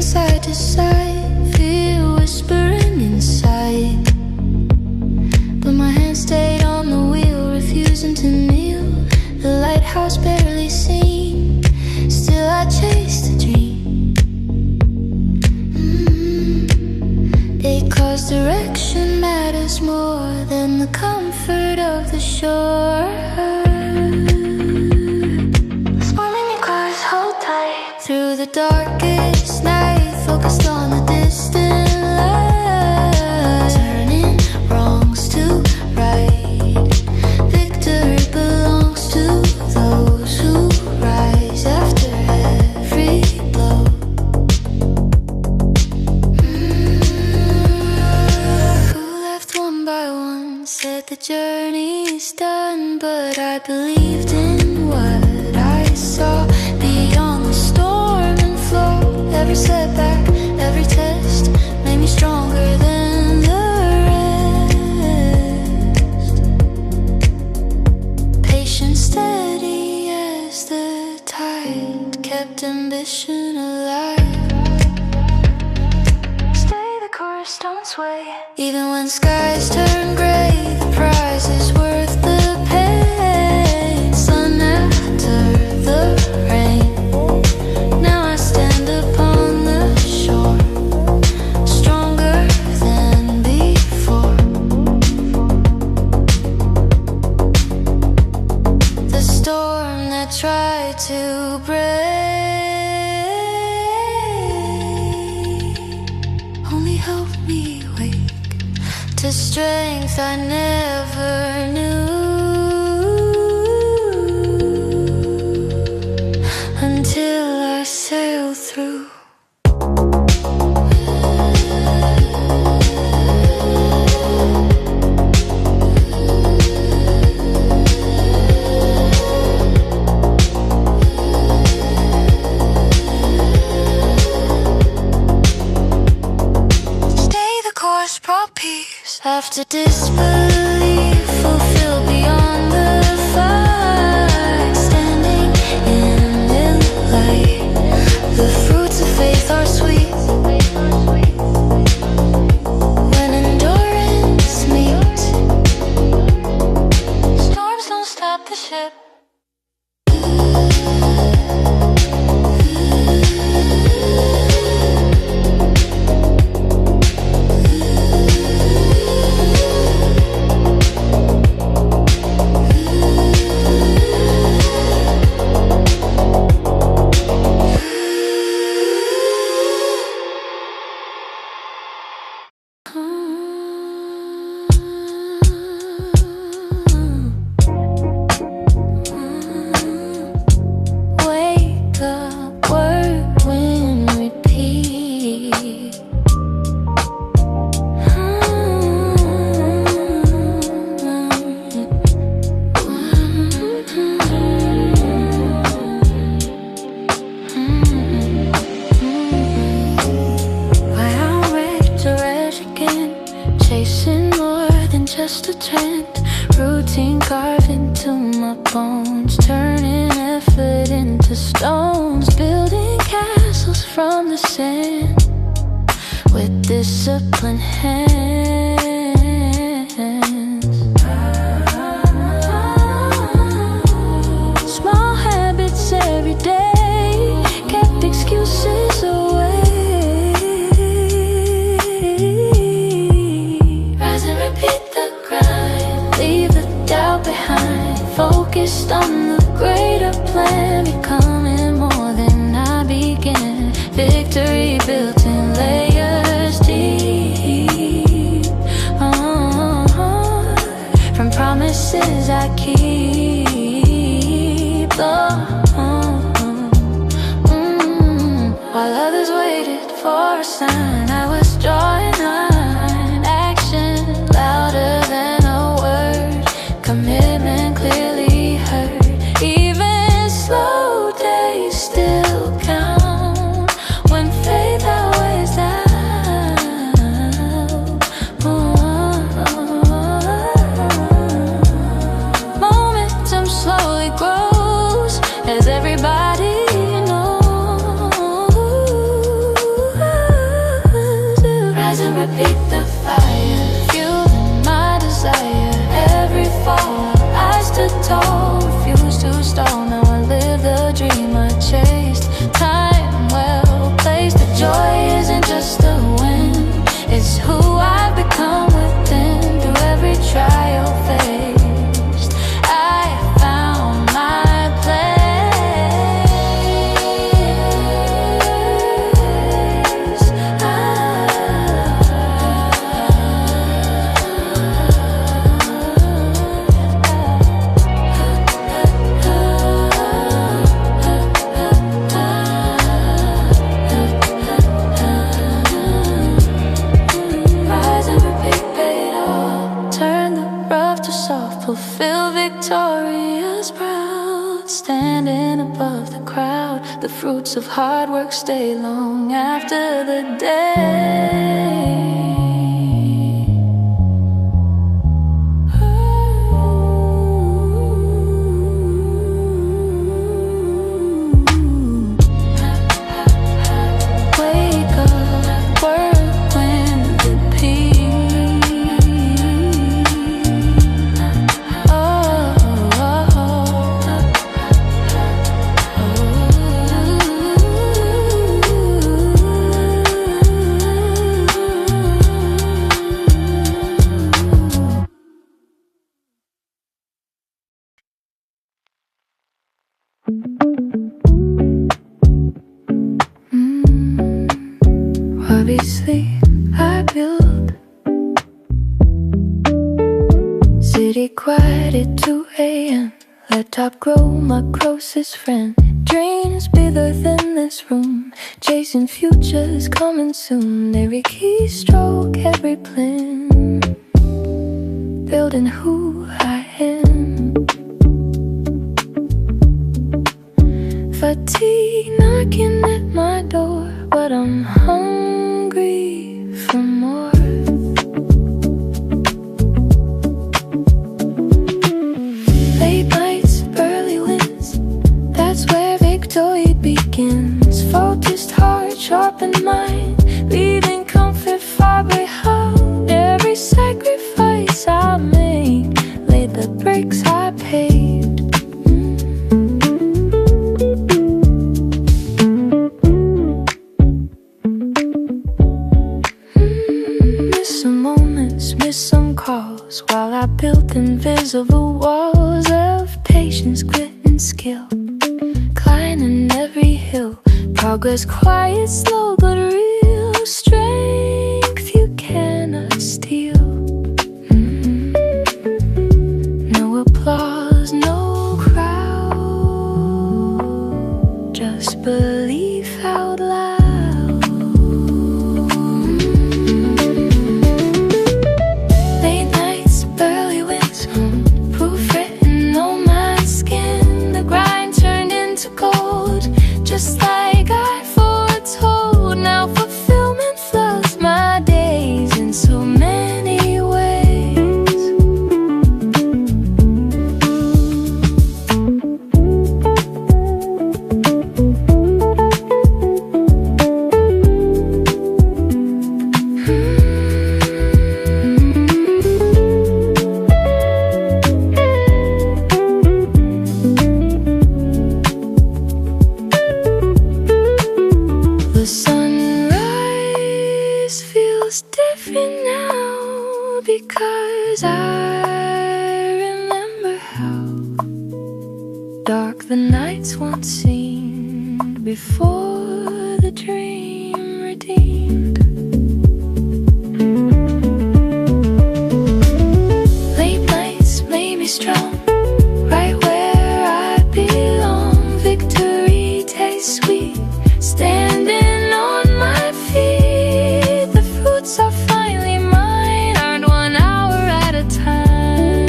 side to side, fear whispering inside. But my hand stayed on the wheel, refusing to kneel. The lighthouse barely seen, still I chased a dream. Because direction matters more than the comfort of the shore. Through the darkest night, focused on the distant light, turning wrongs to right. Victory belongs to those who rise after every blow. Who left one by one, said the journey's done, but I believed in what I saw beyond the storm. Every setback, every test made me stronger than the rest. Patient, steady as the tide, kept ambition alive. Stay the course, don't sway. Even when skies turn gray, the prize is worth the pain. Sun after the rain. Try to break, only help me wake to strength I never knew, until I sail through. After disbelief, fulfilled beyond the fight, standing in the light, the fruits of faith are sweet. When endurance meets, storms don't stop the ship. Chasing more than just a trend, routine carved into my bones, turning effort into stones, building castles from the sand with disciplined hands. Small habits every day kept excuses away. Focused on the greater plan, becoming more than I began. Victory built in layers deep, from promises I keep. While others waited for a sign, I was drawing line. Action louder than a word, commitment clearly heard. Even slow days still count when faith outweighs doubt. Momentum slowly grows as everybody knows. fruits of hard work stay long after the day. Obviously, I built city quiet at 2 a.m. Laptop grow, my closest friend. Dreams bigger than this room, chasing futures coming soon. Every keystroke, every plan, building who I am. Fatigue knocking at my door, but I'm hungry for more. Late nights, early wins, that's where victory begins. Focused heart, sharpened mind, leaving comfort far behind. Every sacrifice I make laid the bricks I paved. Missed some calls while I built invisible walls of patience, grit, and skill. Climbing every hill, progress quiet, slow, but real. Strength you cannot steal. No applause, no crowd, just belief out loud. Just like I foretold, now fulfillment floods my days in so many ways. Sunrise feels different now because I remember how dark the nights once seemed before the dream redeemed. Late nights made me strong, right where I belong. Victory tastes sweet, standing are finally mine, earned 1 hour at a time.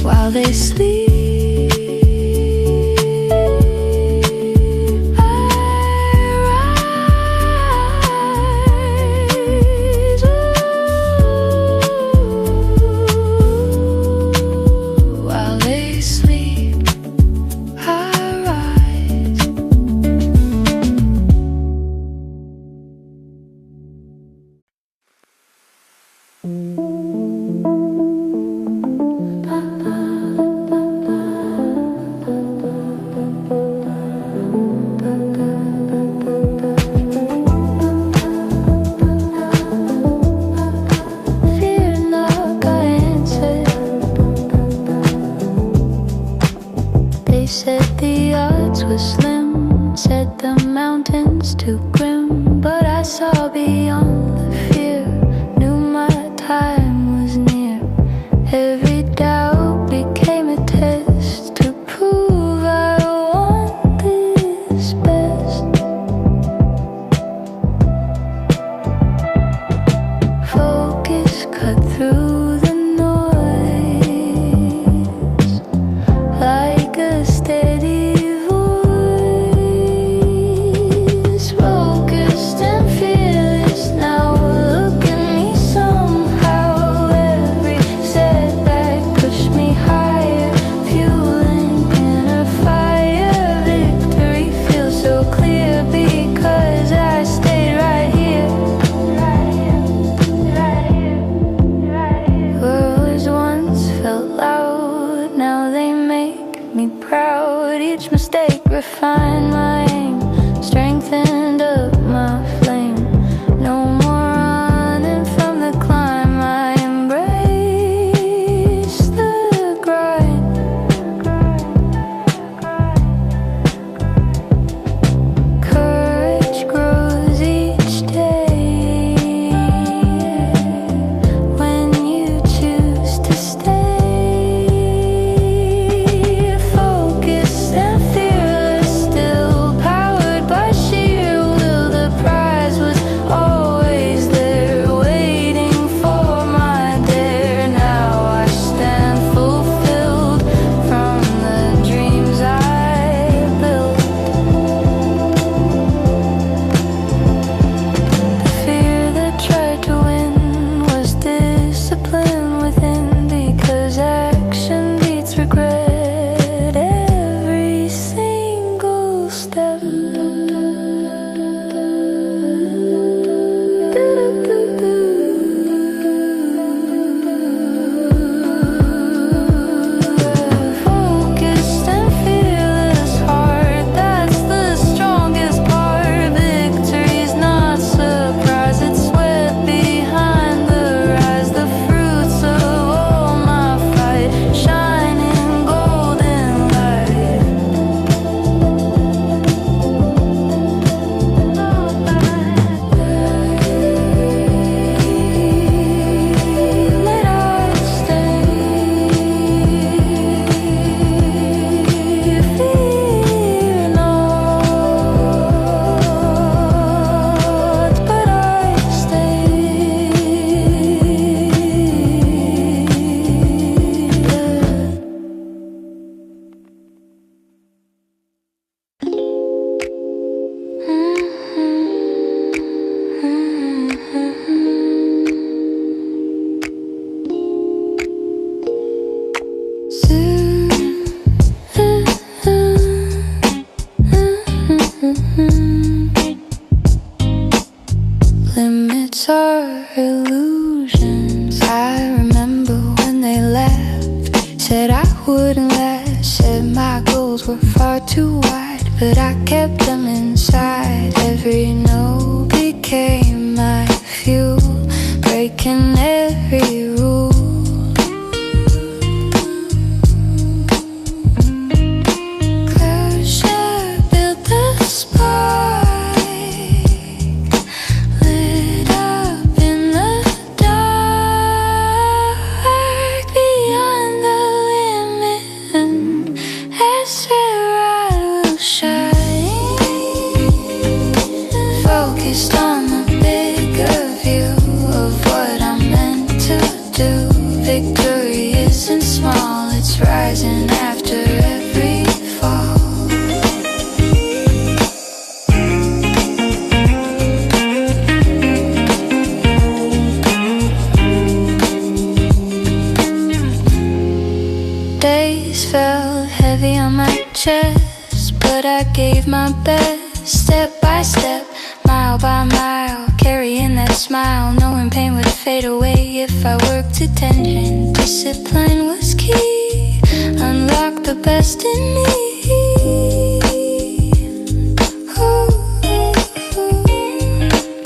While they sleep, I rise. While they sleep, I rise. They said the odds were slim, said the mountains too grim, but I saw beyond the fear, knew my time was near. Every doubt became a test to prove I want this best. Focus cut through the noise like a steady mistake, refined my aim, strengthened up my flame. No more running from the climb, I embrace the grind. Courage grows each day when you choose to stay focused and fearless, still powered by sheer will. The prize was always there, waiting for my dare. Now I stand fulfilled from the dreams I built. The fear that tried to win was discipline within, because action beats regret every single step. Focused and fearless heart, that's the strongest part. Victory's not surprise, it's sweat behind the rise. The fruits of all my fight, shining golden light. Let us stay, fear not, but I stay. Limits are illusions. I remember when they laughed, said I wouldn't last, said my goals were far too wide, but I kept them inside. Every no became my fuel, breaking every rule. Closure built the spike, lit up in the dark. Beyond the limit, that's where I will shine. Focused on the bigger view of what I'm meant to do. Victory isn't small, it's rising after every fall. Days felt heavy on my chest, but I gave my best, step by step, mile by mile, carrying that smile, knowing pain would fade away if I worked attention. Discipline was key, unlock the best in me.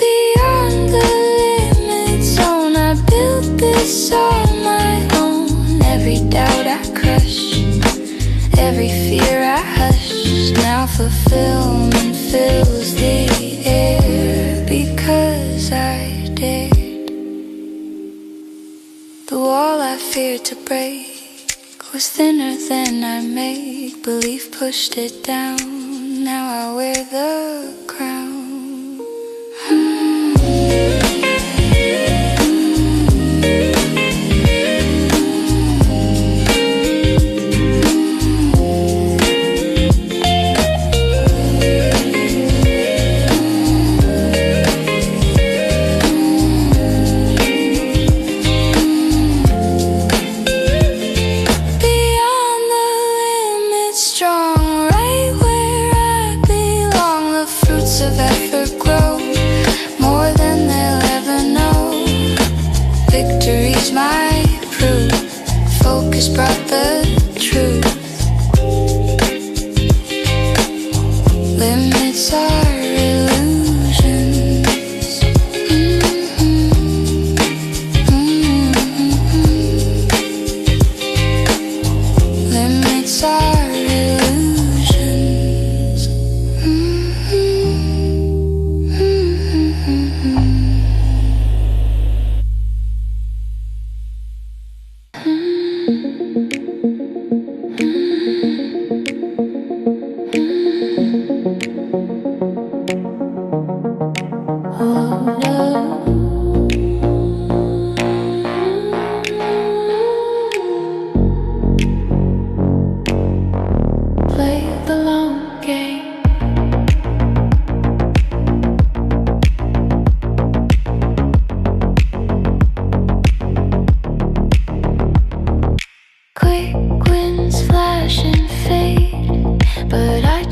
Beyond the limit zone, I built this on my own. Every doubt I crushed, every fear I hushed. Now fulfillment fills the air because I dared. The wall I feared to break was thinner than I make believe, pushed it down. Now I wear the crown. Beyond the limit, strong, right where I belong. The fruits of effort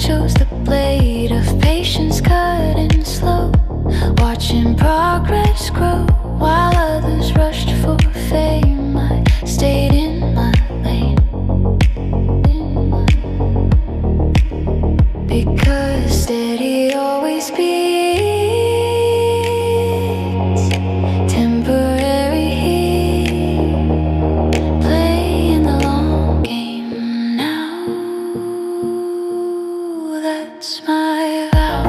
chose the blade of patience, cutting slow, watching progress grow while others rushed for fame. I stayed in my lane, because steady always beats temporary heat. Playing the long game now, that's my vow.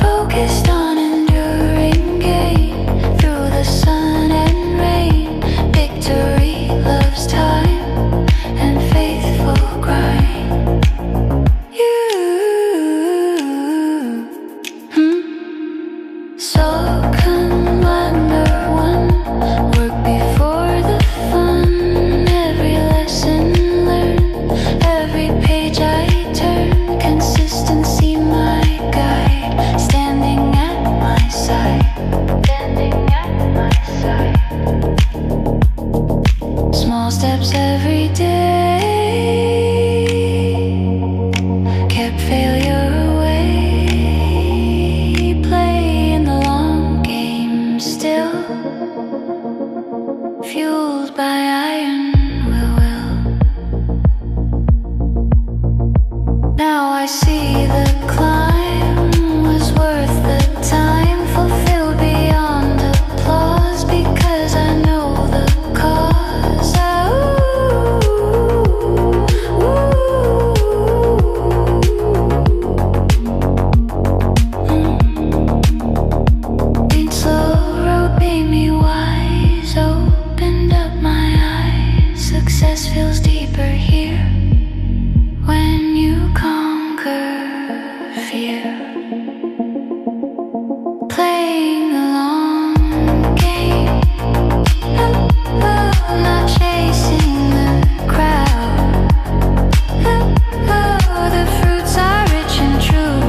Focused on enduring gain through the sun and rain. Victory loves time and faithful grind. You so commander one, work before the fun. Every lesson learned, every page I turn. Consistency my guide, standing at my side, standing at my side. Small steps every day kept failure away. Playing the long game still, fueled by iron will. Now I see the climb was worth the time, fulfilled beyond applause, because I know the cause. Ain't slow road made me wise, opened up my eyes. Success feels deeper here when you conquer fear. Playing the long game, not chasing the crowd. The fruits are rich and true,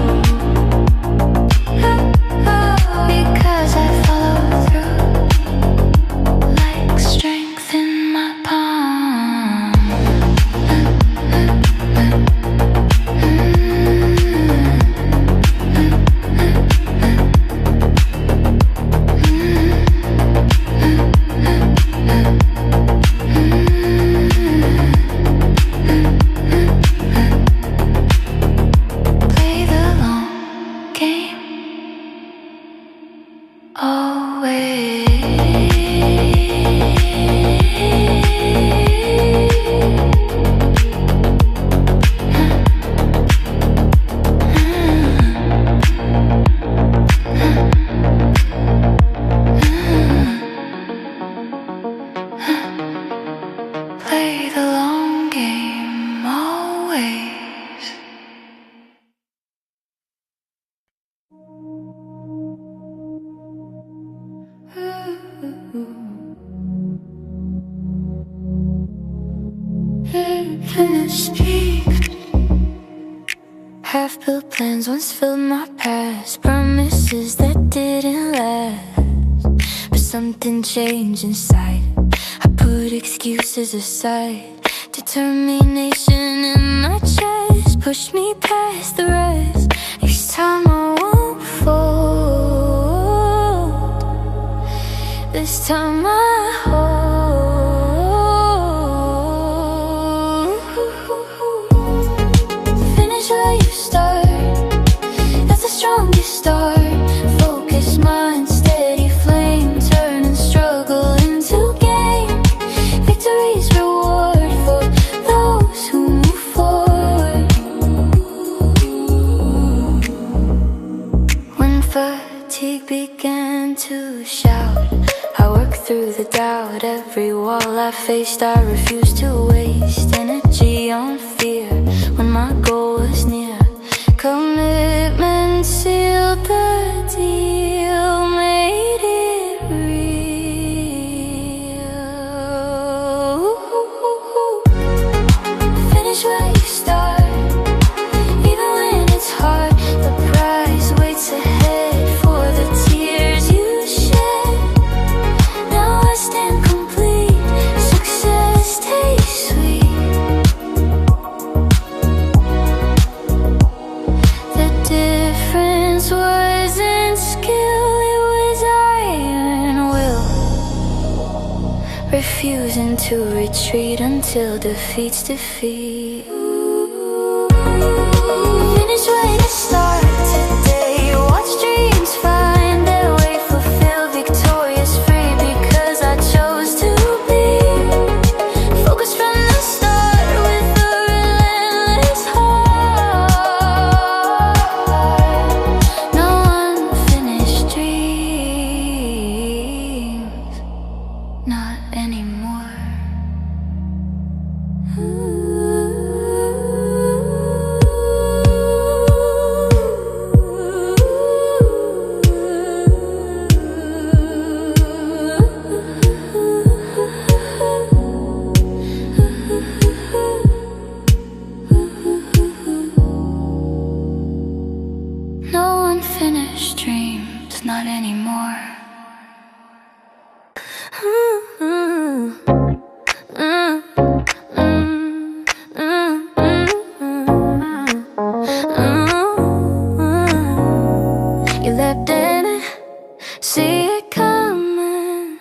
because I follow through, like strength in my palm. Play the long game always. Play the long game always. Finished peak. Half-built plans once filled my past, promises that didn't last. But something changed inside. I put excuses aside. Determination in my chest pushed me past the rest. Each time I won't fold, this time I hold. Finish where you start, that's the strongest start. Focus mind, steady flame, turning struggle into gain. Victory's reward for those who move forward. When fatigue began to shout, I worked through the doubt. Every wall I faced, I refused to waste energy on fear. When my goal was near, commitment sealed the deal, made it real. Finish where you start, even when it's hard. The prize waits ahead for the tears you shed. Now I stand complete, success tastes sweet. refusing to retreat until defeat's defeat. Finish where you start today. Watch dreams find their way, fulfill, victorious, free, because I chose to be focused from the start with a relentless heart. No unfinished dreams, not anymore. No unfinished dreams, not anymore. You lived in it, see it coming.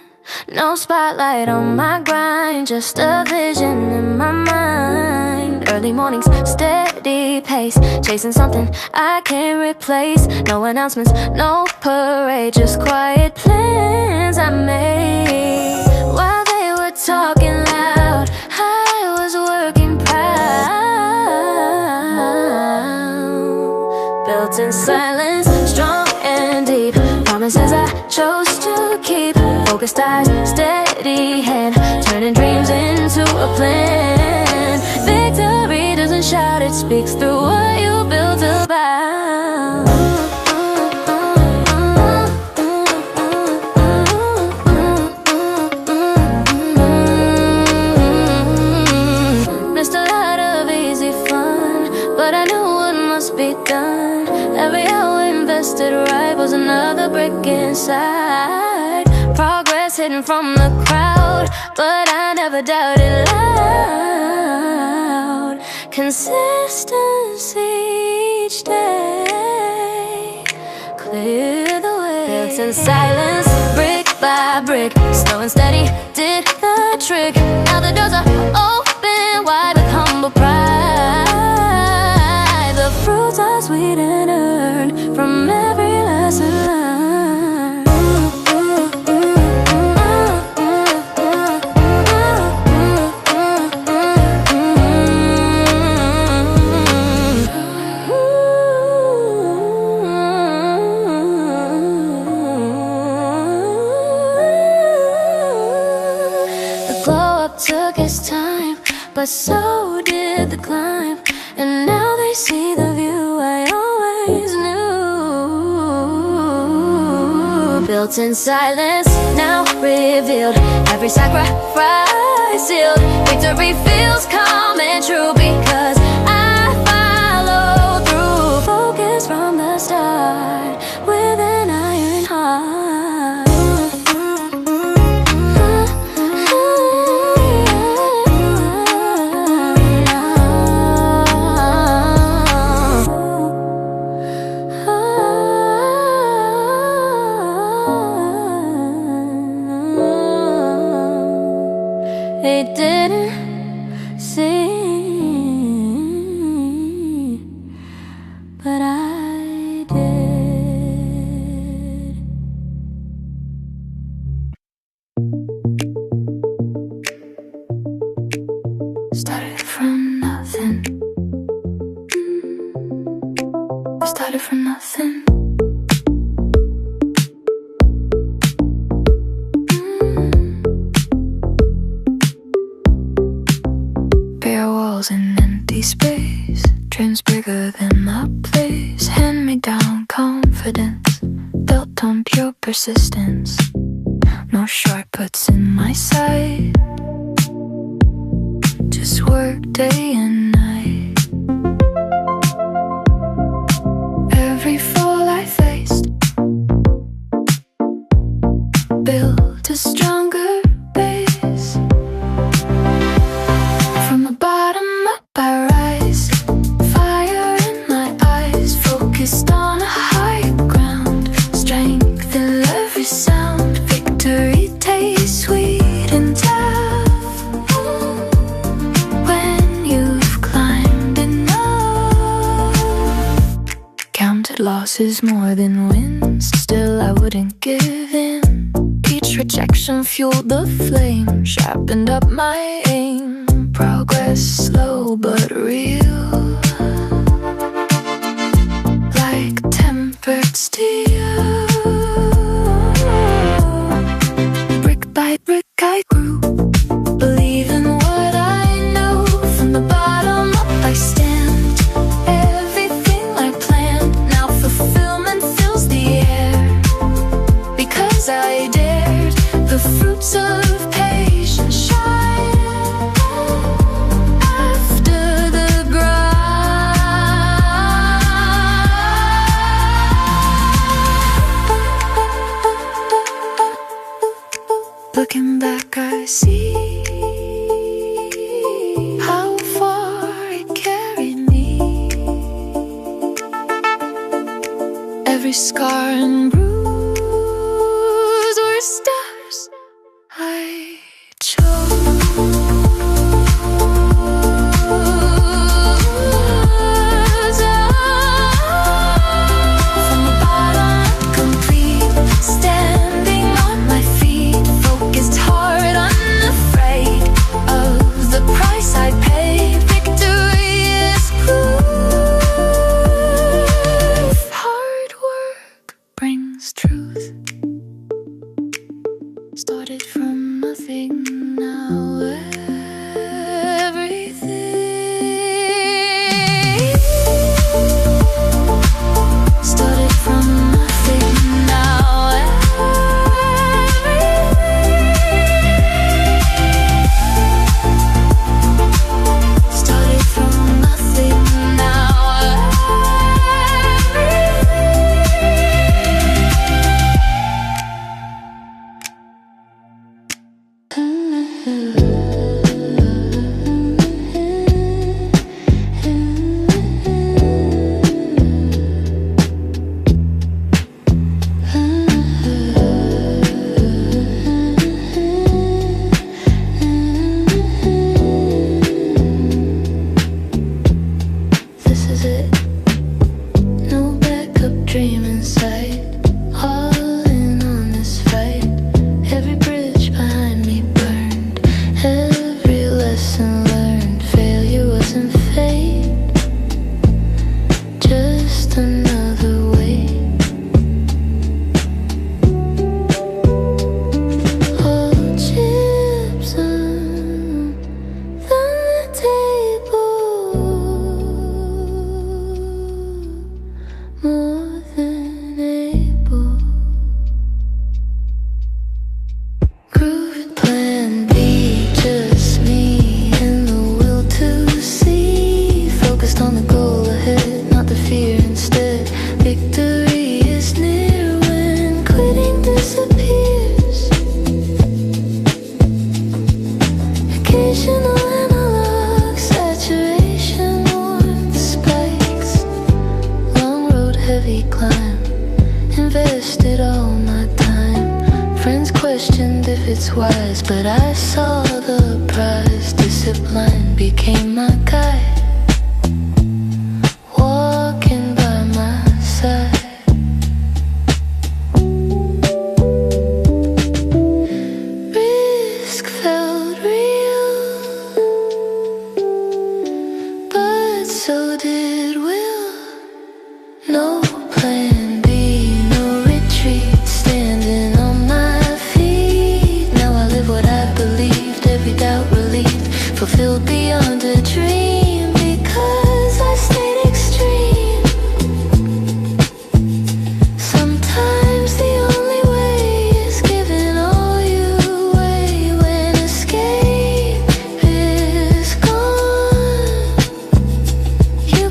No spotlight on my grind, just a vision in my mind. Early mornings, steady pace, chasing something I can't replace. No announcements, no parade, just quiet plans I made. While they were talking loud, I was working proud. Built in silence, strong and deep, promises I chose to keep. Focused eyes, steady hand, turning dreams into a plan. Victory doesn't shout, it speaks through what you built about. Missed a lot of easy fun, but I knew what must be done. Every hour invested right was another brick inside. Progress hidden from the crowd, but I never doubted loud. Consistency each day, clear the way. Built in silence, brick by brick, slow and steady did the trick. Now the doors are open wide with humble pride. The fruits are sweet and earned from every lesson learned. The glow up took its time, but so did the climb. And now they see the view I always knew. Built in silence, now revealed, every sacrifice sealed. Victory feels calm and true because I follow through. Focus from the start with an iron heart. They didn't see, but I did. Started from nothing. I started from nothing. Bare walls and empty space, dreams bigger than my place. Hand me down confidence, built on pure persistence. No shortcuts in my sight, just work day and night. Every fall I faced built a stronger base. From the bottom up I rise, fire in my eyes, focused on a high ground. Strength in every sound, victory tastes sweet and town. losses more than wins. Still I wouldn't give in. Each rejection fueled the flame, sharpened up my aim. Progress slow but real, like tempered steel. Brick by brick I grew, believing what I know. From the bottom up I stand, everything I planned. Now fulfillment fills the air, because I dared. The fruits of patience shine after the grind. Looking back I see how far it carried me. Every scar and bruise were stars I chose. From the bottom, complete, standing on my feet, focused hard, unafraid of the price I paid. Victory is proof. Hard work brings truth. Started from nothing, now everything. Started from nothing, now everything. Started from nothing, now this is it. No backup dream in sight. All in on this fight. Every bridge behind me burned. Every lesson learned. Failure wasn't fate, just another way. All chips on the table, more than able. Groove plan B, just me and the will to see. Focused on the goal ahead, not the fear instead. Victory is near when quitting disappears. Occasional analog saturation, warmth spikes. Long road, heavy climb. Invested all my time. Friends questioned if it's wise, but I saw the prize. Discipline became my guide, walking by my side. Risk felt real, but so did will. No plan B, no retreat. Standing on my feet, now I live what I believed. Every doubt relieved, fulfilled beyond a dream. Because I stayed extreme. Sometimes the only way is giving all you away. When escape is gone, you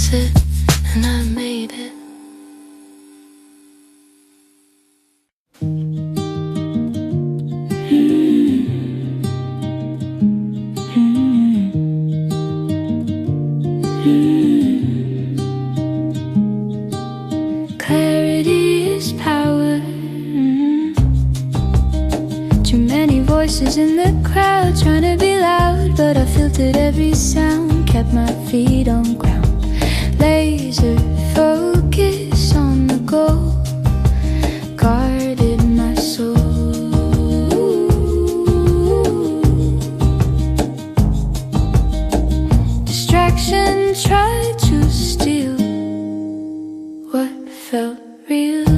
is it, and I made it. Clarity is power. Too many voices in the crowd trying to be loud, but I filtered every sound, kept my feet on ground. Laser focus on the goal, guarded my soul. Distraction tried to steal what felt real.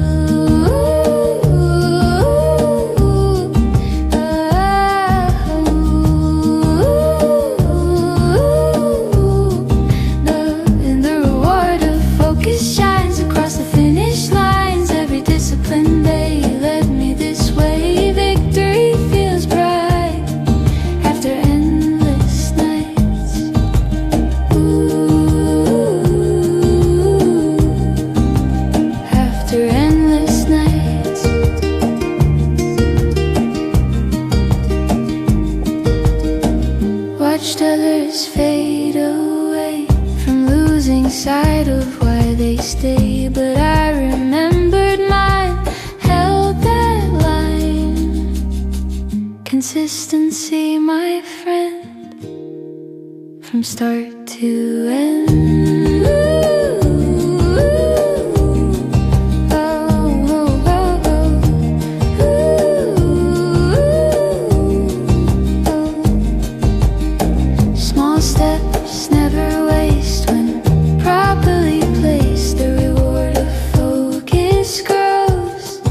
Watched others fade away from losing sight of why they stay, but I remembered mine, held that line. Consistency, my friend, from start to end. Steps never waste when properly placed. The reward of focus grows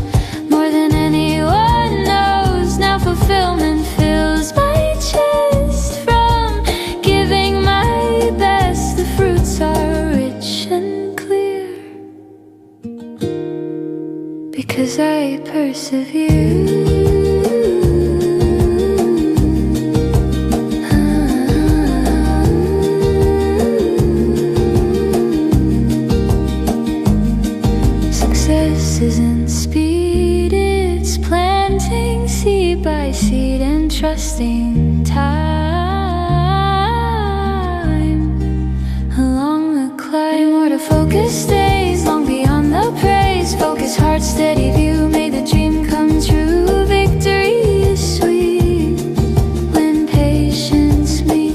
more than anyone knows. Now fulfillment fills my chest from giving my best. The fruits are rich and clear because I persevere. Isn't speed, it's planting seed by seed and trusting time along the climb. More to focus stays long beyond the praise. Focus, heart, steady view, may the dream come true. Victory is sweet when patience meets.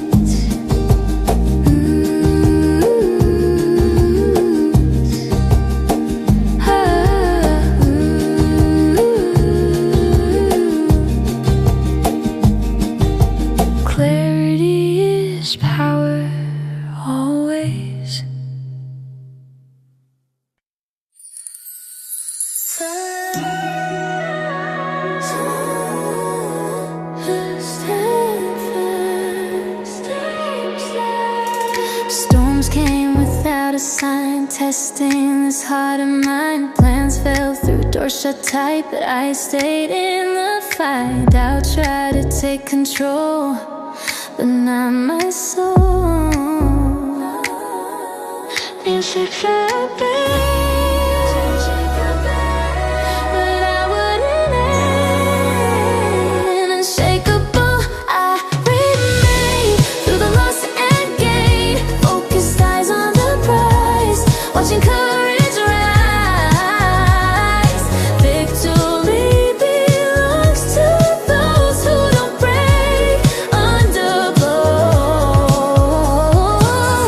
Power always. Storms came without a sign, testing this heart of mine. Plans fell through, doors shut tight, but I stayed in the fight. Doubt tried to take control, but not my soul. Music felt bad, but I wouldn't end. Unshakable, I remain through the loss and gain. Focused eyes on the prize, watching courage rise. Victory belongs to those who don't break under blows.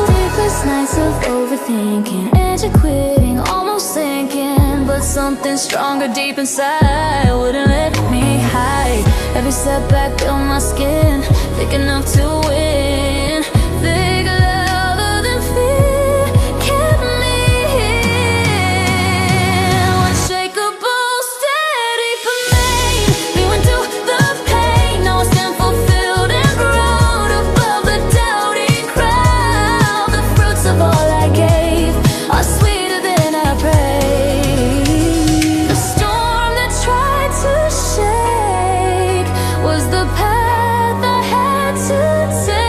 Sleepless nights of overthinking, edge of quitting, almost sinking, but something stronger deep inside wouldn't let me hide. Every setback built my skin, thick enough to win. Thick louder than fear kept me here. Unshakable, steady remain. We went through the pain, now I stand fulfilled and proud above the doubting crowd. The fruits of all I gave are sweeter than I prayed. The storm that tried to shake was the path I had to take.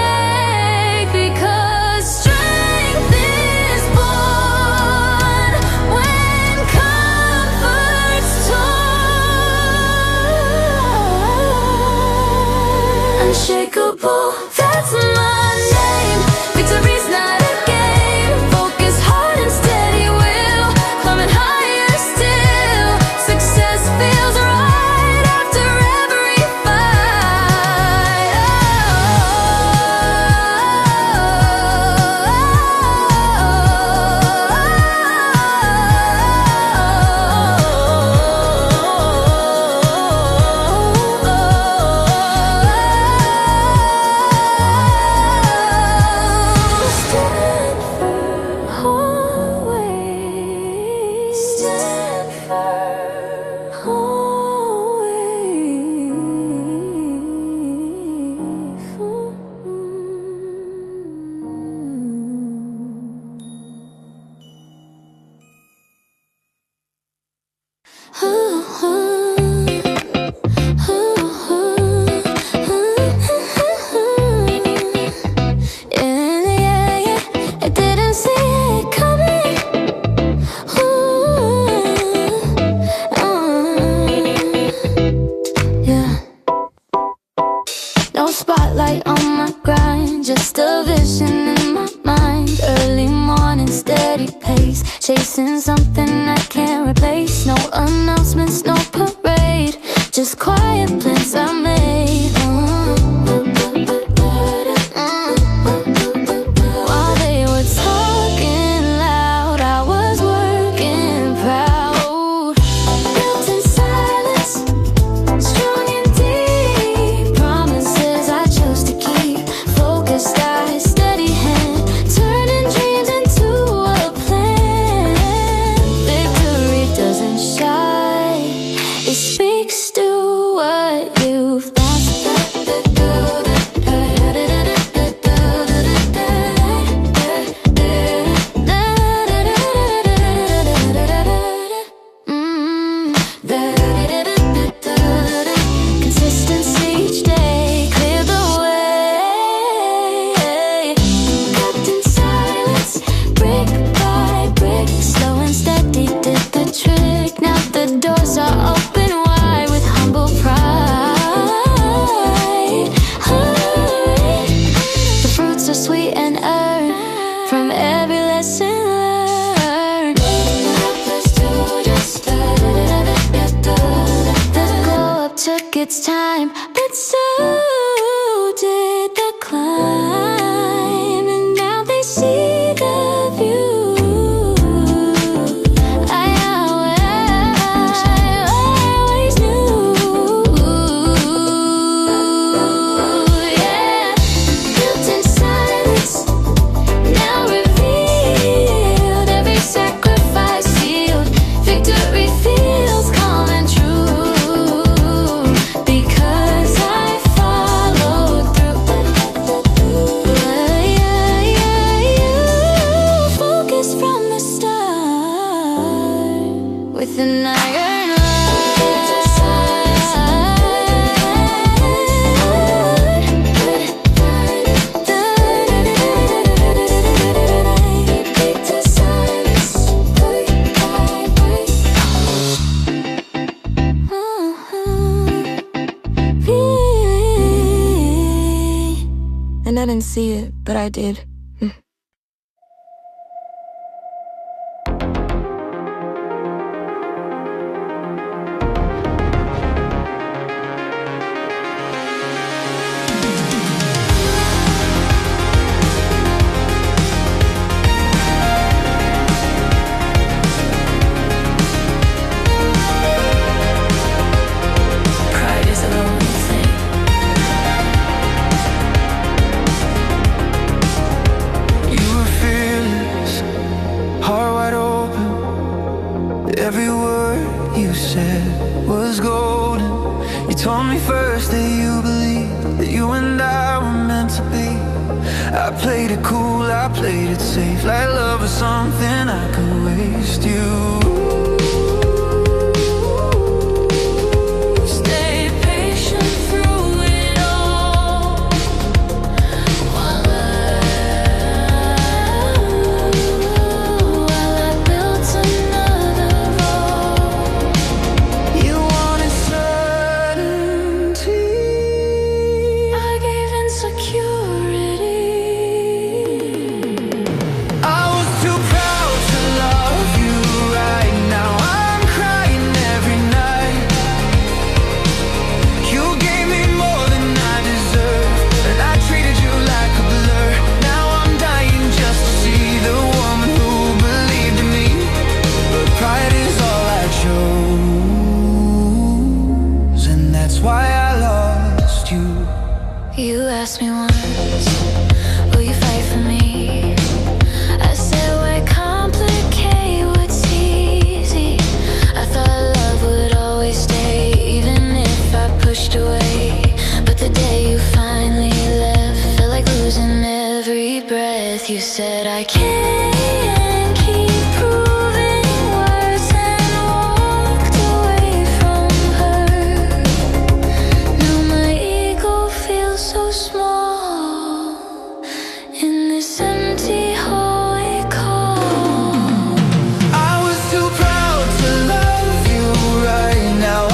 steady pace, chasing something I can't replace. No announcements, no parade, just quiet plans I made. While they were talking loud, I was working proud. Built in silence, strong and deep. Promises I chose to keep. Focused eyes, steady hand, turning dreams into a plan. Victory doesn't shy, it speaks to what you've lost. Consistency each day, clear the way. Kept in silence, brick by brick, slow and steady did the trick. Now the doors are open wide with humble pride. The fruits are sweet and earned from every lesson learned. The glow up took its time, but so did the climb. And now they see the view. I always knew. Yeah, built in silence, now revealed. Every sacrifice sealed. Victory feels calm and true, because I followed through. You focus from the start with an iron And I didn't see it, but I did. Pride is a lonely thing. You were fearless, heart wide open. Every word you said was golden. You told me first that you believed that you and I were meant to be. I played it cool, I played it safe, like love was something I could waste. You Stay patient through it all, while I built another role. You wanted certainty. I gave insecurity. I was too proud to love you right now. I'm crying every night. You gave me more than I deserved, and I treated you like a blur. Now I'm dying just to see the woman who believed in me. But pride is all I chose, and that's why I lost you. You asked me once, will you fight for me? I said, why complicate what's easy? I thought love would always stay, even if I pushed away. But the day you finally left felt like losing every breath. You said, I can't keep proving words, and walked away from her. Now my ego feels so small in this empty hole we call. I was too proud to love you right now. I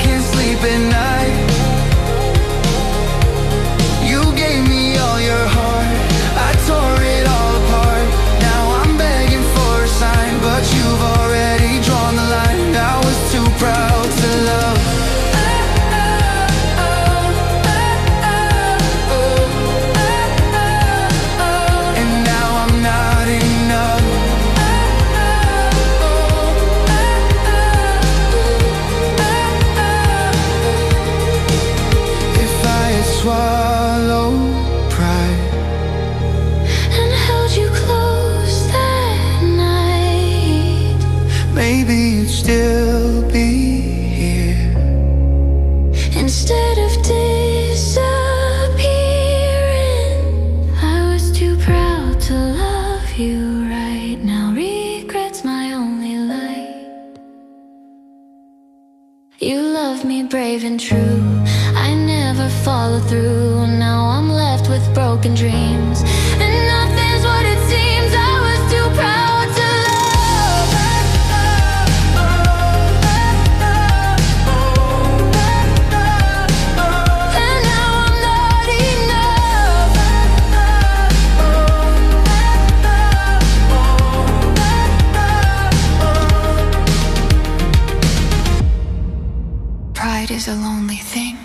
can't sleep at night. You gave me all your heart, I tore it all apart. Now I'm you right now. Regrets my only light. You love me brave and true. I never followed through. Now I'm left with broken dreams, and nothing's what it seems. I was too proud to love, and now I'm not enough. Pride is a lonely thing.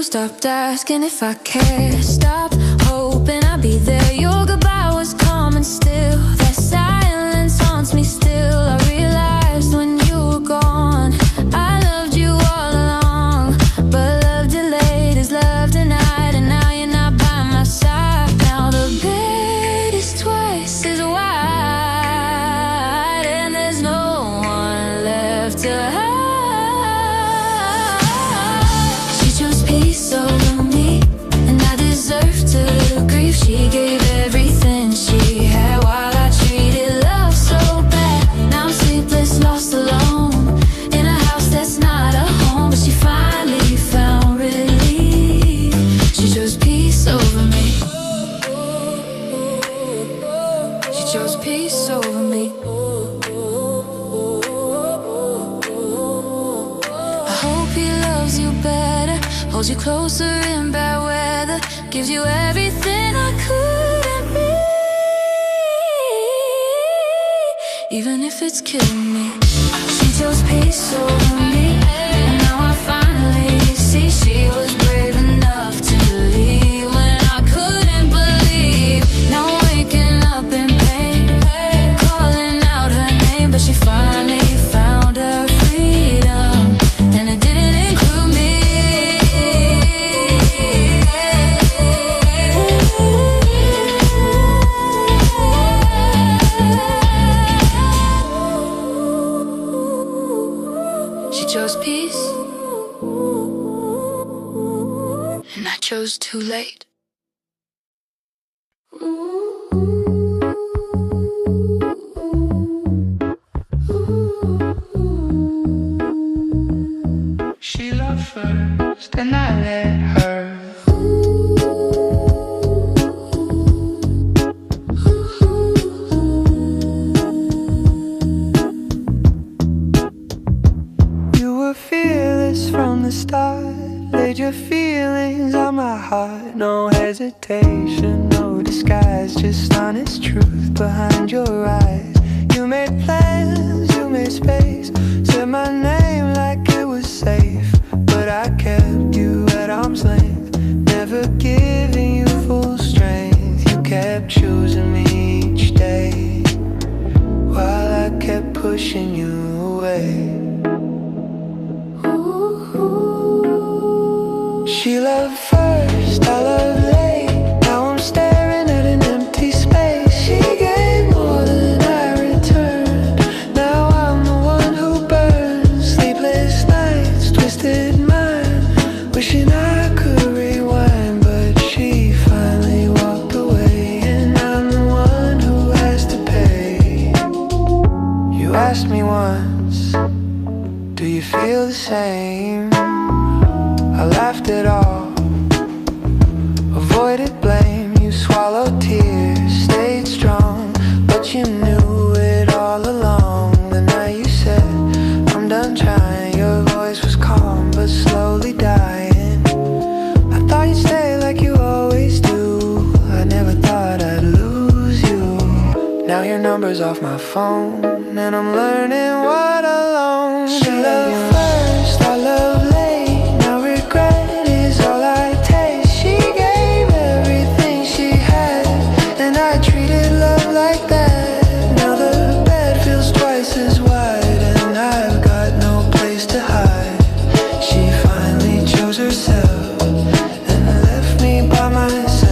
Stopped asking if I care. Stop hoping I'd be there. Your goodbye was calm and still. That silence haunts me still. I realized when you were gone, I loved you all along. But love delayed is love denied, and now you're not by my side. Now the bed is twice as wide, and there's no one left to hide. Over me, and I deserve to grieve. She gave everything she had while I treated love so bad. Now I'm sleepless, lost alone in a house that's not a home. But she finally found relief. She chose peace over me. She chose peace over me. I hope he loves you better, holds you closer in bad weather, gives you everything I couldn't be, even if it's killing me. She chose peace over me, and now I finally see she was brave enough to leave when I couldn't believe. Now I'm waking up in pain, calling out her name, but she finally found her freedom, and it didn't include me. She chose peace, and I chose too late. She loved first, and I let her. You were fearless from the start, laid your feelings on my heart. No hesitation, no disguise, just honest truth behind your eyes. You made plans, you made space, said my name like it was safe, but I kept you at arm's length, never giving you full strength. You kept choosing me each day, while I kept pushing you away. She loved first, I loved late. numbers off my phone, and I'm learning what alone. She loved first, I love late. Now regret is all I taste. She gave everything she had, and I treated love like that. Now the bed feels twice as wide, and I've got no place to hide. She finally chose herself and left me by myself.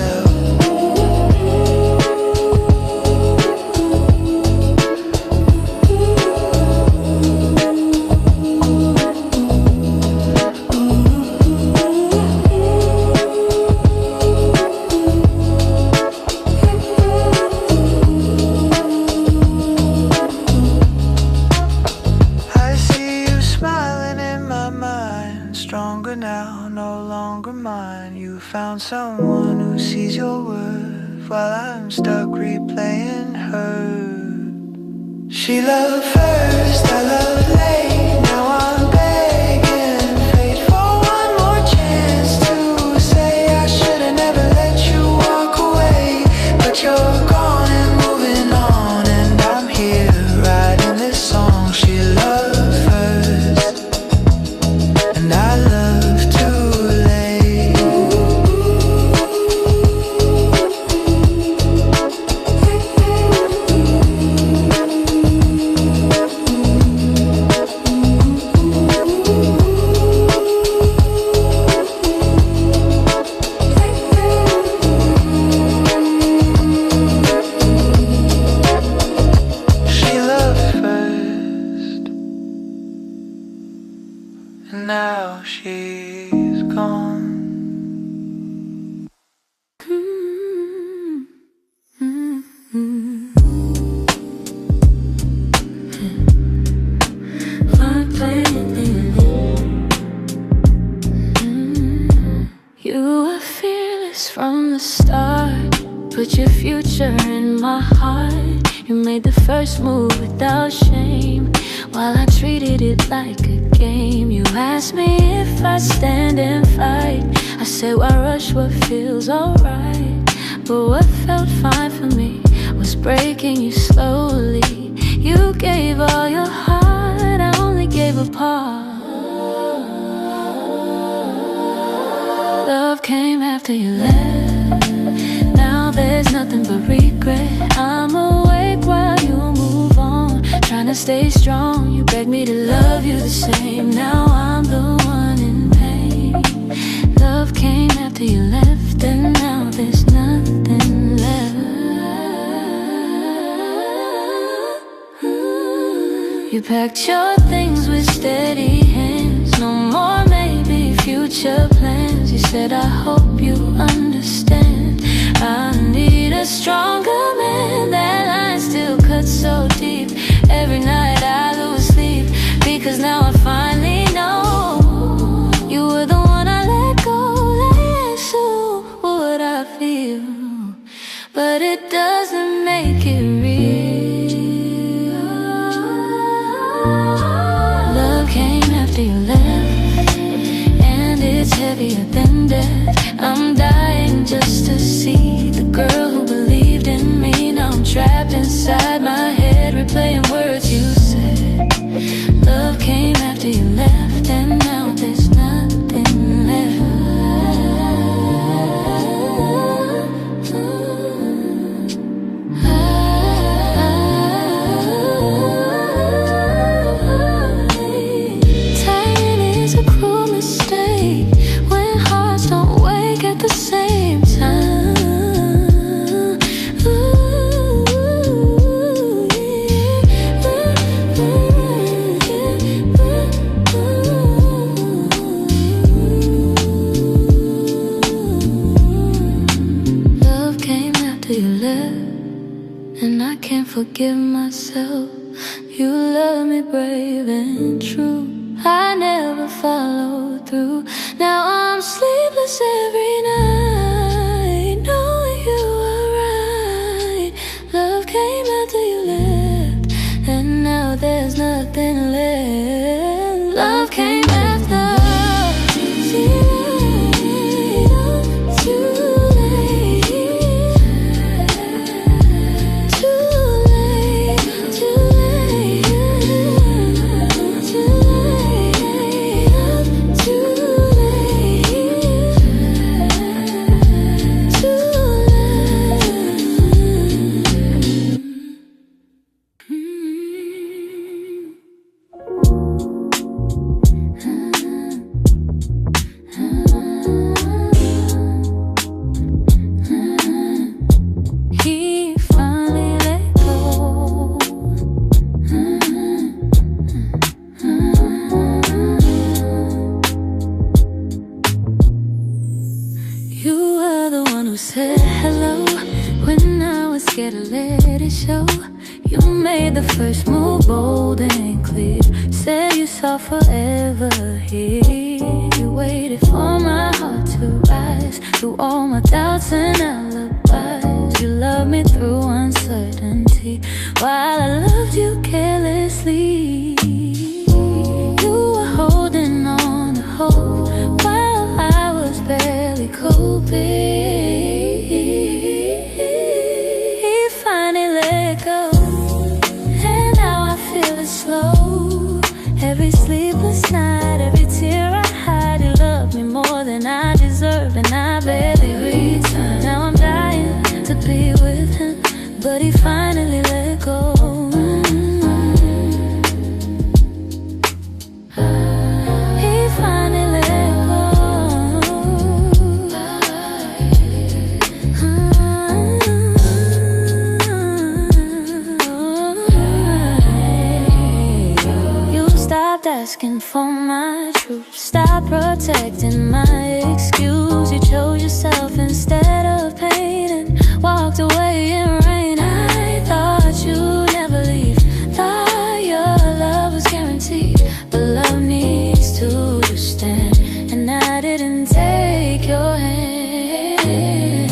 Stronger now, no longer mine. You found someone who sees your worth while I'm stuck replaying her. She loved first, I love late. Now I'm begging fate for one more chance to say I should've never let you walk away. But you're gone and moving on, and I'm here writing this song. She loved first, and I love too late. She loved first, and now she's gone. You were fearless from the start. Put your future in my heart. You made the first move without shame, while I treated it like a game. You asked me if I'd stand and fight. I said, why rush what feels alright? But what felt fine for me was breaking you slowly. You gave all your heart, I only gave a part. Love came after you left. Now there's nothing but regret. I'm awake while you move on, trying to stay strong. You begged me to love you the same. Now I'm the one in pain. Love came after you left, and now there's nothing left. You packed your things with steady hands. No more maybe future plans. You said, I hope you understand. I need a stronger man. That line still cuts so deep. Every night I lose sleep, because now I finally know you were the one I let go. Less so what I feel, but it doesn't make it real. Love came after you left, and it's heavier than death. I'm dying just to see the girl who believed in me. Now I'm trapped inside my head, replaying words you said. Love came after you left, and now there's nothing left. Timing is a cruel mistake when hearts don't wake at the same time. Love came after you left, and I can't forgive myself. You love me brave and true. I never followed through. Now I'm sleepless every night, knowing you were right. Love came after you left, and now there's nothing left. Love came after. Too late. when I was scared to let it show. You made the first move bold and clear. Said you saw forever here. You waited for my heart to rise through all my doubts and alibis. You loved me through uncertainty while I loved you carelessly. You were holding on to hope while I was barely coping. He finally let go, and now I feel it slow. Every sleepless night, every tear I hide, you love me more than I deserve, and I barely return. Now I'm dying to be with him, but he finally let go. He finally let go. You stopped asking for my truth, stopped protecting my excuse. You chose yourself instead of pain and walked away in rain. I thought you'd never leave, thought your love was guaranteed, but love needs to stand, and I didn't take your hand.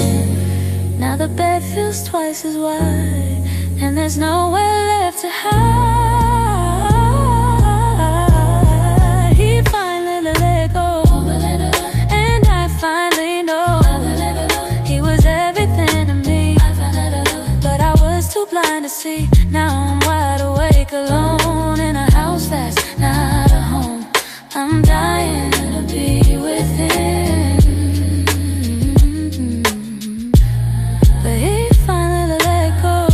Now the bed feels twice as wide, and there's nowhere left to hide. He finally let go, and I finally know he was everything to me, but I was too blind to see. Now I'm wide awake alone in a house that's not a home. I'm dying to be with him, but he finally let go.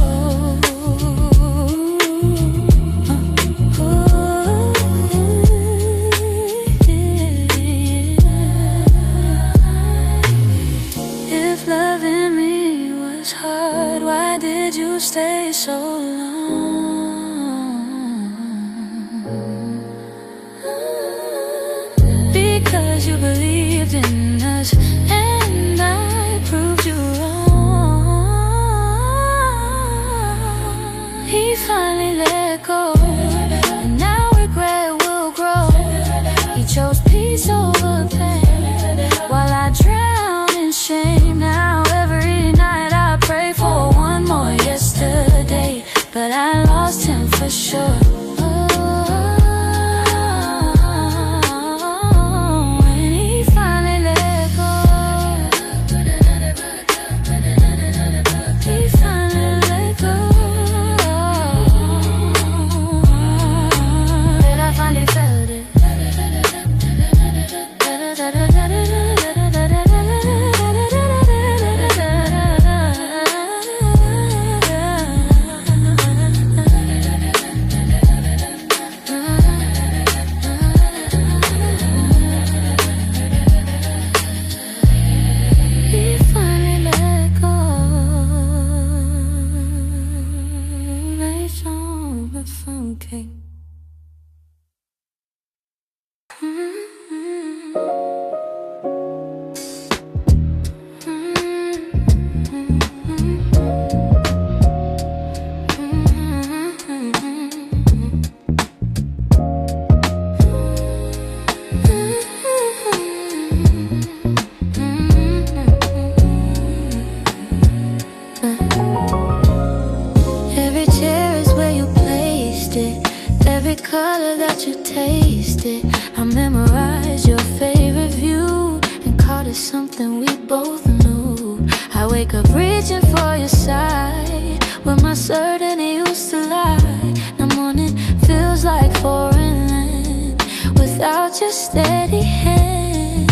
If loving me was hard, why did you stay so long? Because you believed in us, and I proved you wrong. He finally let go, and now regret will grow. He chose peace over pain while I drown in shame. Now every night I pray for one more yesterday, but I lost him for sure. When he finally let go, he finally let go. And I finally felt it. He finally let go. Nice on the funky. Every chair is where you placed it, every color that you tasted. I memorized your favorite view and called it something we both knew. I wake up reaching for your side where my certainty used to lie. The morning feels like foreign land without your steady hand.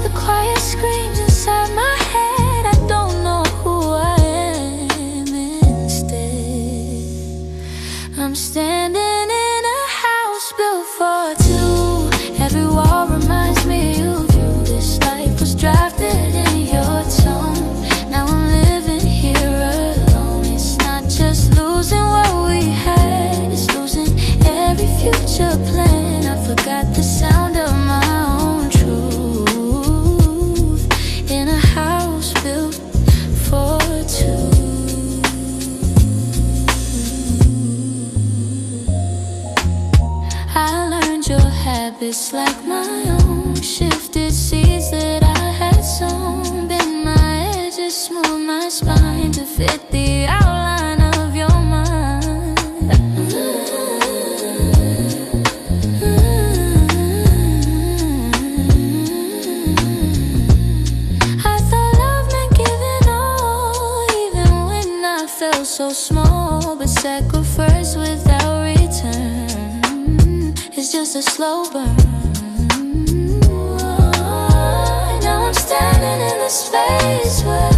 The quiet screams inside my head, I don't know who I am instead. I'm standing in a house built for two. Every wall reminds me of you. This life was drafted in your tone. Now I'm living here alone. It's not just losing what we had, it's losing every future plan. I forgot just move my spine to fit the outline of your mind. I thought love meant giving all, even when I felt so small. But sacrifice without return is just a slow burn. Now I'm standing in the space where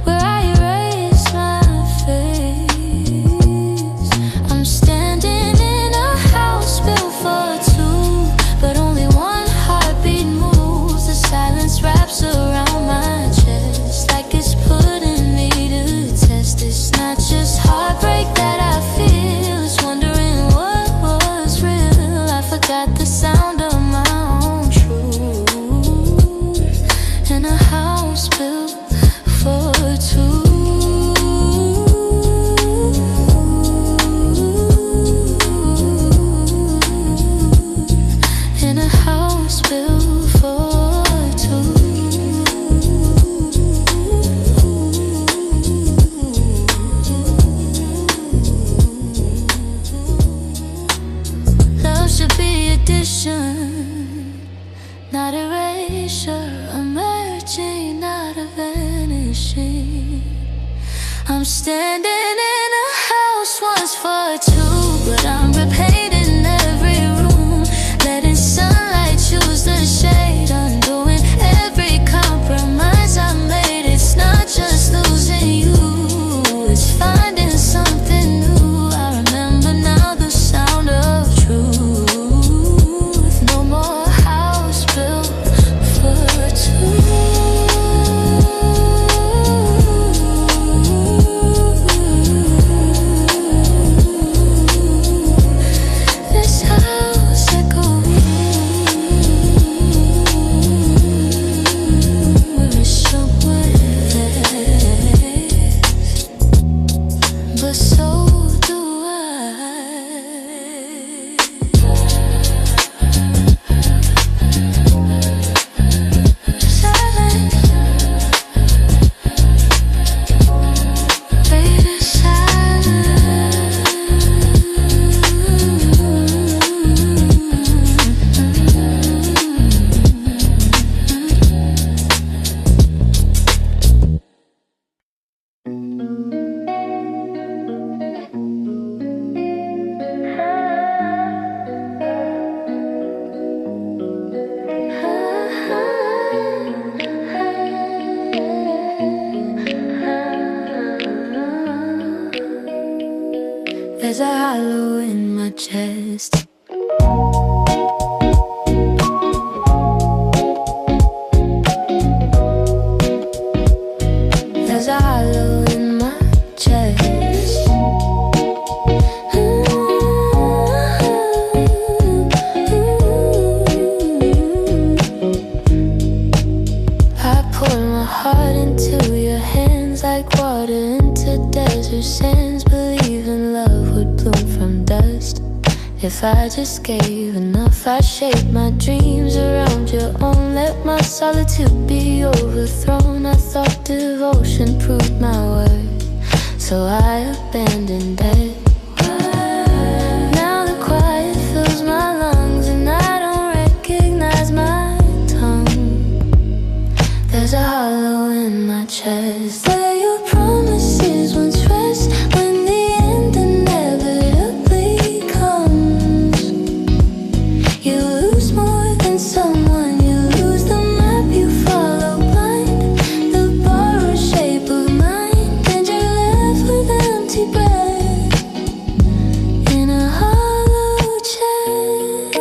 I erase my face. I'm standing in a house built for two, but only one heartbeat moves. The silence wraps around my chest like it's putting me to test. It's not just heartbreak that I feel, it's wondering what was real. I forgot the sound of my own truth in a house built for two. In a house built for two. Love should be addition, not erasure. Emerging, not a vanishing. I'm standing in a house once for two, but I'm repainting every room, letting sunlight choose the shade, undoing every compromise I made. It's not just losing you, it's finding something new. I remember now the sound of truth. No more house built for two. This house echoes ways, but so do I. Silence, baby, there's a hollow in my chest. There's a hollow in my chest. I pour my heart into your hands like water into desert sands. Believe in love would bloom from dust. If I just gave enough, I'd shape my dreams around your own. Let my solitude be overthrown. I thought devotion proved my worth, so I abandoned it. Now the quiet fills my lungs and I don't recognize my tongue. There's a hollow in my chest where your promises once rest when the end inevitably comes. You lose more than someone, you lose the map you follow blind, the borrowed shape of mind, and you're left with empty breath in a hollow chest.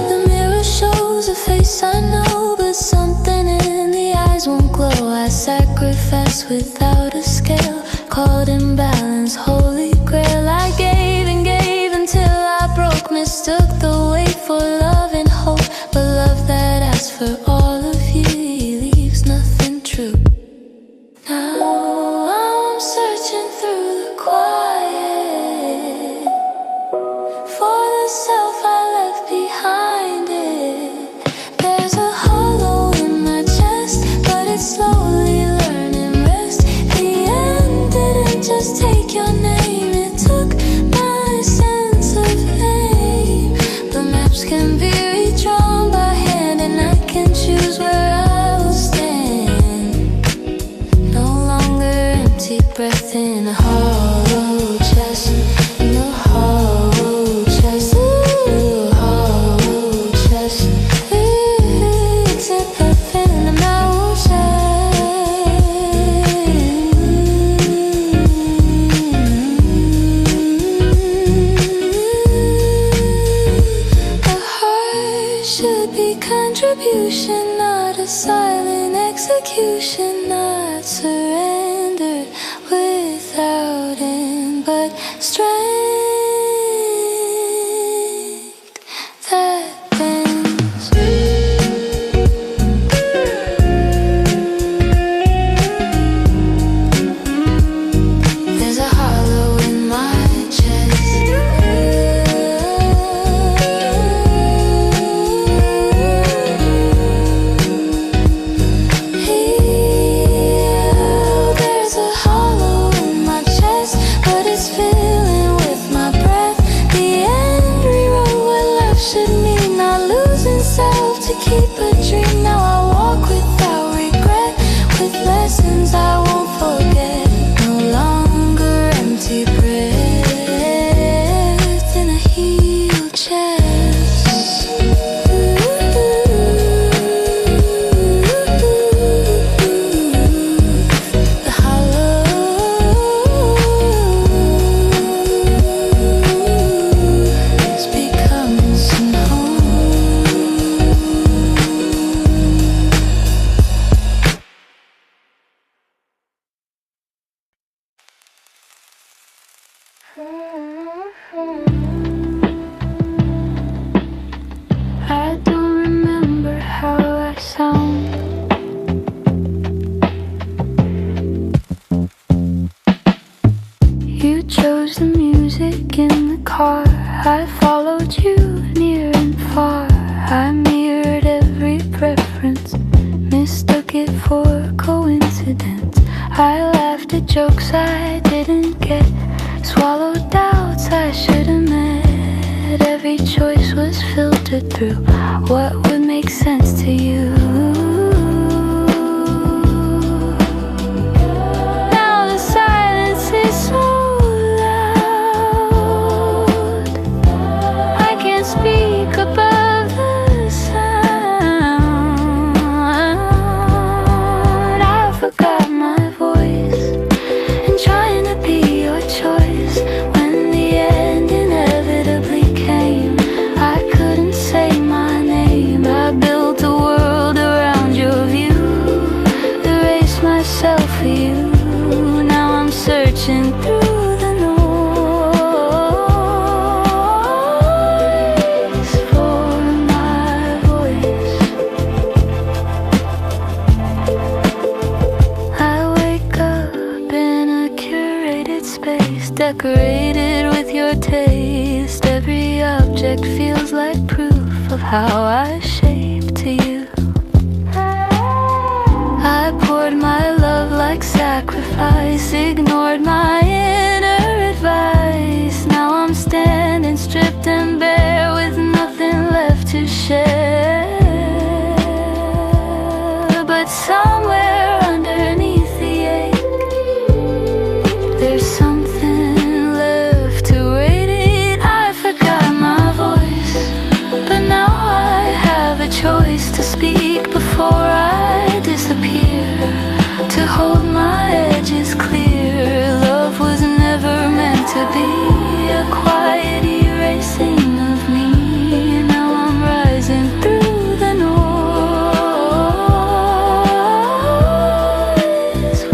The mirror shows a face I know, but something in the eyes won't glow. I sacrifice without a scale, called imbalance, holy grail. I gave and gave until I broke, mistook the wait for love and hope. But love that asks for all of you leaves nothing true. Now I'm searching through the quiet retribution, not a silent execution, not surrendered without end, but strength that bends. There's a hollow in my chest. There's a hollow in my chest, but it's filling with my breath. The end rewrote what love should mean, not losing self to keep a dream. Now I walk without regret, with lessons I won't forget. No longer empty breath in a healed chest. The hollow is becoming some home. I don't remember how I sound. You chose the music in the car. I followed you near and far. I mirrored every preference, mistook it for a coincidence. I laughed at jokes I didn't get, swallowed doubts I should have met. Every choice was filtered through what would make sense to you. Now the silence is so loud, I can't speak above the sound. I forgot my voice and trying to be your choice. When the end inevitably came, I couldn't say my name. I built a world around your view, erased myself for you. Now I'm searching through the noise for my voice. I wake up in a curated space, decorated with your taste. Every object feels like proof of how I shape to you. I poured my love like sacrifice, ignored my inner advice. Now I'm standing stripped and bare, with nothing left to share. But somewhere underneath the ache, there's something left to radiate. I forgot my voice, but now I have a choice to speak before I disappear, to hold my edges clear. Love was never meant to be a quiet erasing of me. Now I'm rising through the noise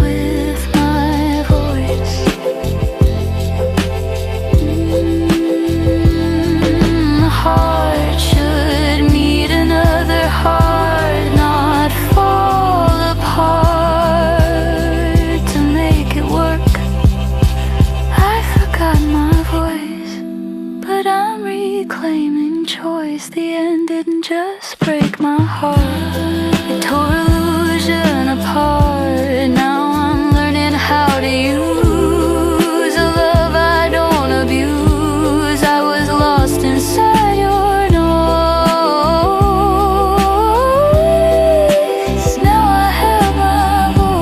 with my voice. A heart should meet another heart, not fall apart to make it work. I forgot my voice, but I'm reclaiming choice. The end didn't just break my heart, it tore illusion apart. Now I'm learning how to use a love I don't abuse. I was lost inside your noise. Now I have my voice.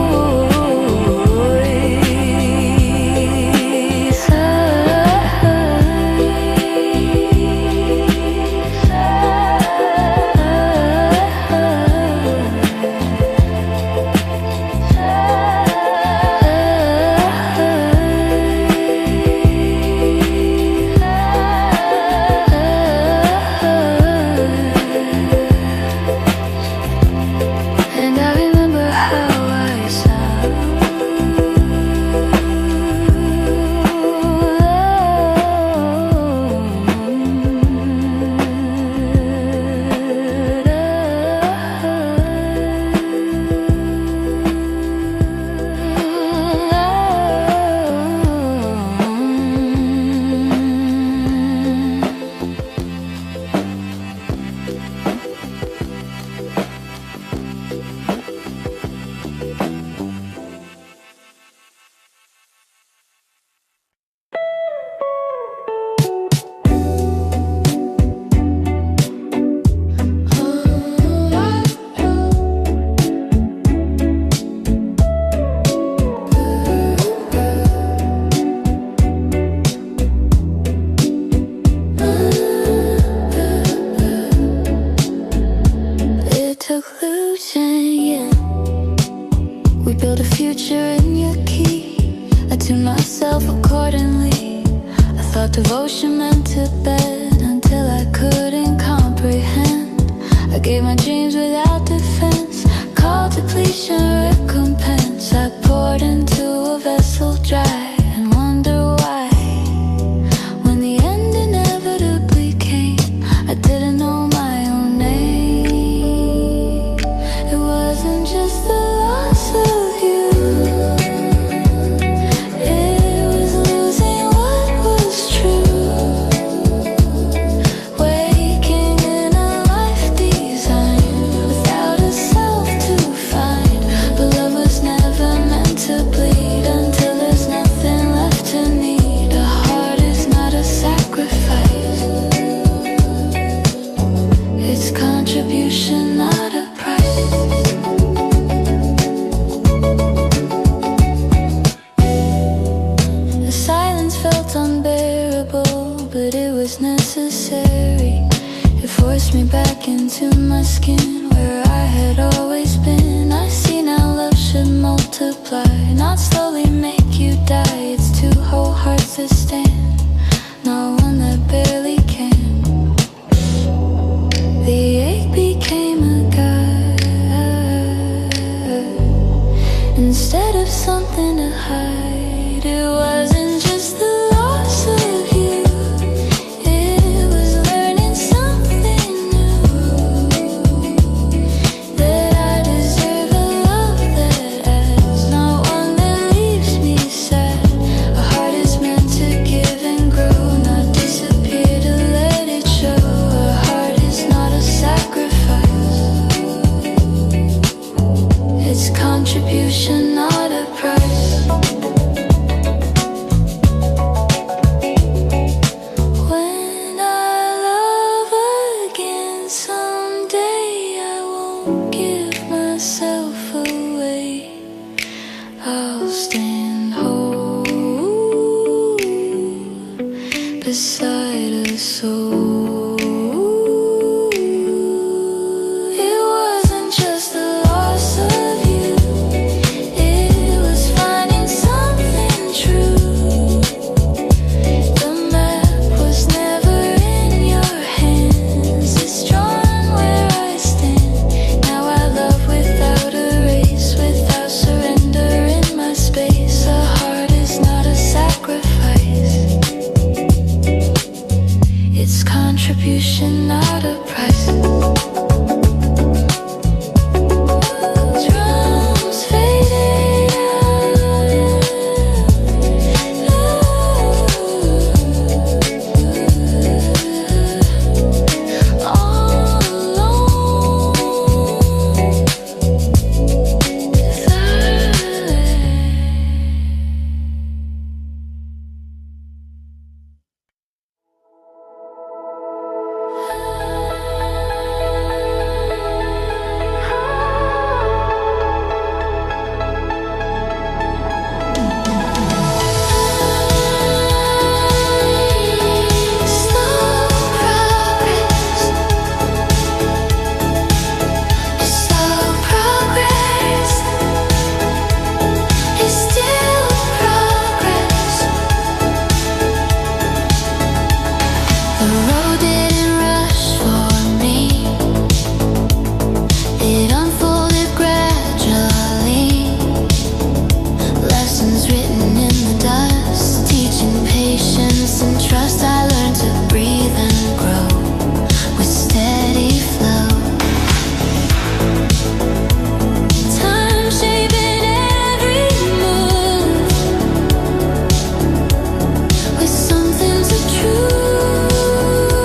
devotion meant to bed until I couldn't comprehend. I gave my dreams without defense, called depletion recompense. I poured into a vessel dry and wonder why. When the end inevitably came, I didn't know my own name. It wasn't just the loss of you, it was losing what was true. Waking in a life designed without a self to find. But love was never meant to bleed until there's nothing left to need. A heart is not a sacrifice, it's contribution, not a price. The silence felt unbearable, but it was necessary. It forced me back into my skin, where I had always been. I see now love should multiply, not slowly make you die. It's two whole hearts that stand, not one that barely can. The ache became a guide instead of something to hide. It wasn't just the loss of you, it was learning something new. That I deserve a love that adds, not one that leaves me sad. A heart is meant to give and grow, not disappear to let it show. A heart is not a sacrifice, it's contribution, not a price. When I love again someday, I won't give myself away. I'll stand whole beside a soul. It wasn't just the loss of you, it was finding something true. The map was never in your hands, it's drawn where I stand. Now I love without a race, without surrender in my space. A heart is not a sacrifice, it's contribution, not a price. Drums fading out, all alone. With something so true.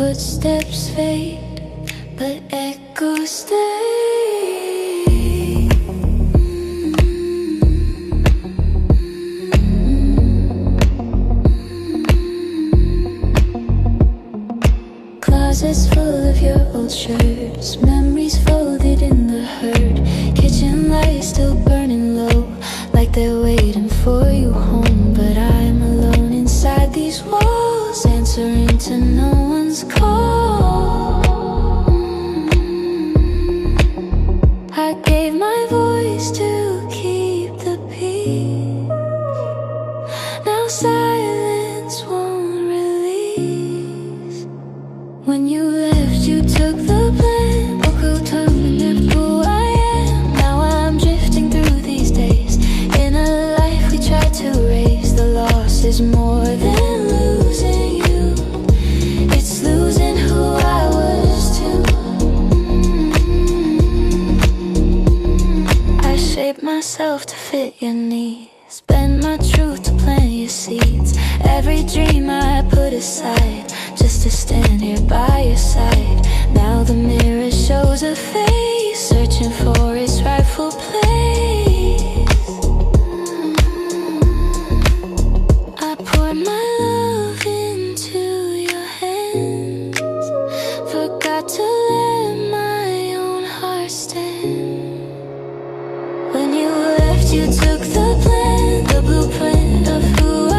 Footsteps fade, but echoes stay. Closets full of your old shirts, memories folded in the hurt. Kitchen lights still burning low, like they're waiting for you home. But I'm alone inside these walls, answering to no one's call. I gave my voice to keep the peace. Now silence won't release. When you left, you took the blame. Woke up and who I am. Now I'm drifting through these days. In a life we tried to raise, the loss is more than losing you. It's losing who I was too. I shaped myself to fit your needs, bend my truth to plant your seeds. Every dream I put aside, just to stand here by your side. Now the mirror shows a face, searching for its rightful place. I poured my love into your hands, forgot to let my own heart stand. When you left, you took the plan, the blueprint of who I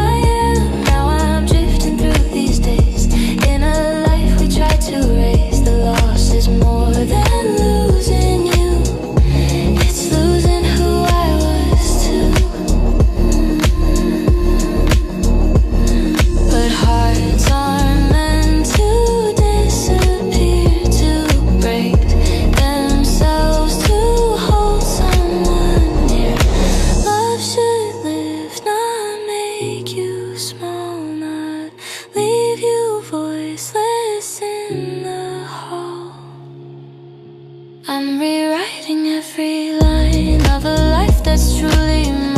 am. Now I'm drifting through these days. In a life we tried to raise, the loss is more than losing you. It's losing who I was too. But hearts aren't meant to disappear, to break themselves to hold someone near. Love should live, not make you small, not leave you voiceless in the hall. I'm rewriting every line of a life that's truly mine.